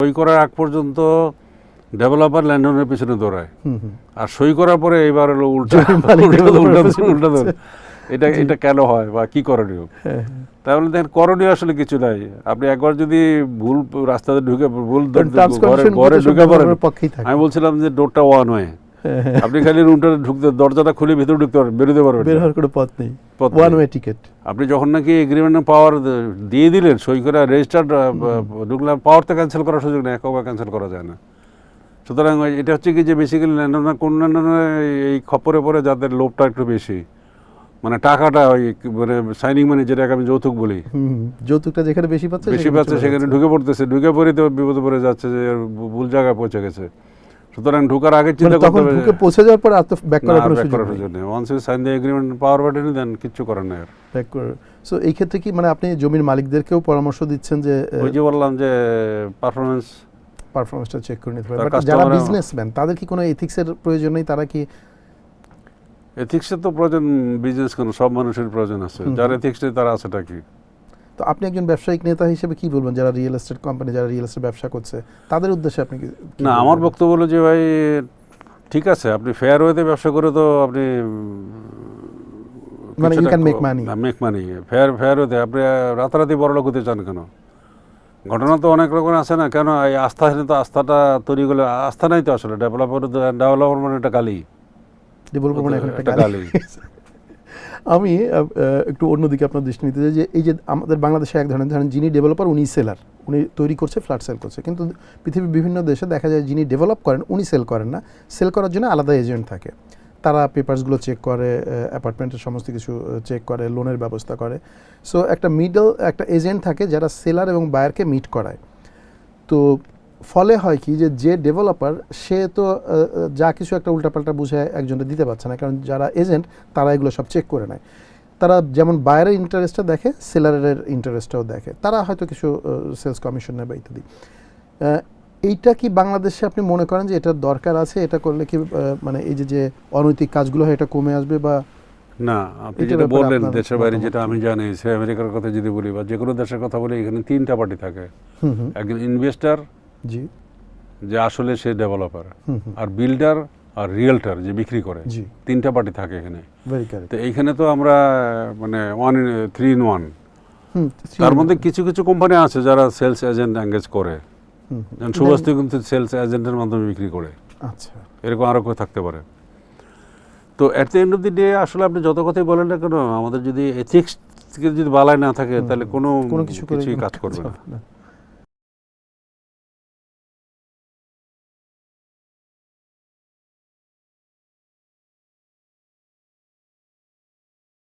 সই করার আগ পর্যন্ত ডেভেলপার ল্যান্ডওনারের পিছনে দৌড়ায়, আর সই করার পরে এবার হলো উল্টা এটা কেন হয় বা কি করণীয়? তাহলে দেখেন করণীয় আসলে কিছু নাই। আপনি একবার যদি ভুল রাস্তাতে ঢুকে ভুল ঘরে ঢুকে পড়েন, আমি বলছিলাম যে ডোরটা ওয়ান ওয়ে, আপনি খালি রুমটা ঢুকতে দরজাটা খুলে ভিতরে ঢুকতে পারবেন, বেরোতে পারবেন, বের হওয়ার কোনো পথ নেই, ওয়ান ওয়ে টিকেট। আপনি যখন নাকি এগ্রিমেন্ট পাওয়ার দিয়ে দিলেন, সই করে রেজিস্টার্ড ঢুকলাম, পাওয়ার তো ক্যান্সেল করার সুযোগ নেই, একবার ক্যান্সেল করা যায় না। সুতরাং এটা হচ্ছে কি যে বেসিক্যালি ল্যান্ডওনার কোন ল্যান্ডওনার এই খপ্পরে পড়ে যাদের লোভটা একটু বেশি, মানে টাকাটা ওই মানে সাইনিং মানি, যেটাকে আমি যৌতুক বলি, যৌতুকটা যেখানে বেশি পাচ্ছে সেখানে ঢুকে পড়তেছে, ঢুকে পড়ে তো বিপদে পড়ে যাচ্ছে যে ভুল জায়গায় পৌঁছে গেছে। সুতরাং ঢোকার আগে চিন্তা করতে হবে, ঢুকে পৌঁছে যাওয়ার পর আর তো ব্যাক করার কোনো সুযোগ নেই। Once you sign the agreement, power বাটনে দেন, কিচ্ছু করার নাই আর ব্যাক করে। সো এই ক্ষেত্রে কি মানে আপনি জমির মালিকদেরকেও পরামর্শ দিচ্ছেন যে ওই যে বললাম যে পারফরম্যান্সটা চেক করে নিতে হবে, বাট যারা বিজনেসম্যান তাদের কি কোনো এথিক্সের প্রয়োজন নেই? তারা কি এথিক্সের তো প্রয়োজন, বিজনেস কোনো সব মানুষের প্রয়োজন আছে, যার এথিক্স নেই তারা আছেটা কি? তো আপনি একজন ব্যবসায়িক নেতা হিসেবে কি বলবেন যারা রিয়েল এস্টেট কোম্পানি, যারা রিয়েল এস্টেট ব্যবসা করছে, তাদের উদ্দেশ্যে আপনি কি? না, আমার বক্তব্য হলো যে ভাই ঠিক আছে, আপনি ফেয়ার ওয়েতে ব্যবসা করে তো আপনি মানে you can make money, fair ওয়েতে আপনি রাতারাতি বড়লোক হতে চান কেন? ঘটনা তো অনেক রকম আছে না, কেন এই আস্থাটা তৈরি করলে, আস্থা নাই তো আসলে, ডেভেলপার মানে একটা গালি, আমি একটু অন্যদিকে আপনার দৃষ্টি নিতে চাই যে এই যে আমাদের বাংলাদেশে এক ধরনের যিনি ডেভেলপার উনি সেলার, উনি তৈরি করছে, ফ্ল্যাট সেল করছে, কিন্তু পৃথিবীর বিভিন্ন দেশে দেখা যায় যিনি ডেভেলপ করেন উনি সেল করেন না, সেল করার জন্য আলাদা এজেন্ট থাকে, তারা পেপারসগুলো চেক করে, অ্যাপার্টমেন্টের সমস্ত কিছু চেক করে, লোনের ব্যবস্থা করে। সো একটা এজেন্ট থাকে যারা সেলার এবং বায়ারকে মিট করায়। তো ফলে হয় কি যে ডেভেলপার সে তো যা কিছু একটা উল্টাপাল্টা বুঝে একজনকে দিতে পারছে না, কারণ যারা এজেন্ট তারা এগুলো সব চেক করে নেয়। তারা যেমন বায়ারের ইন্টারেস্টটা দেখে, সেলারের ইন্টারেস্টটাও দেখে, তারা হয়তো কিছু সেলস কমিশন নেয় বা ইত্যাদি। এইটা কি বাংলাদেশে আপনি মনে করেন যে এটার দরকার আছে? এটা করলে কি মানে এই যে অনৈতিক কাজগুলো হয় এটা কমে আসবে? বা না, আপনি যেটা বললেন দেশের বাইরে, যেটা আমি জানি, সে আমেরিকার কথা যদি বলি বা যে কোনো দেশের কথা বলি, এখানে তিনটা পার্টি থাকে। একজন ইনভেস্টার, জি, যে আসলে সে ডেভেলপার, আর বিল্ডার, আর রিয়েলটার যে বিক্রি করে, তিনটা পার্টি থাকে এখানে। তো এইখানে তো আমরা মানে 3 in 1। তার মধ্যে কিছু কিছু কোম্পানি আছে যারা সেলস এজেন্ট এঙ্গেজ করে, যেমন সুভাষিত কিন্তু সেলস এজেন্টের মাধ্যমে বিক্রি করে। আচ্ছা, এরকম আরও কেউ থাকতে পারে। তো at the end of the day আসলে আপনি যত কথাই বলেন না কেন, আমাদের যদি এথিক্স যদি বালাই না থাকে, তাহলে কোনো কিছুই কাজ করবে না।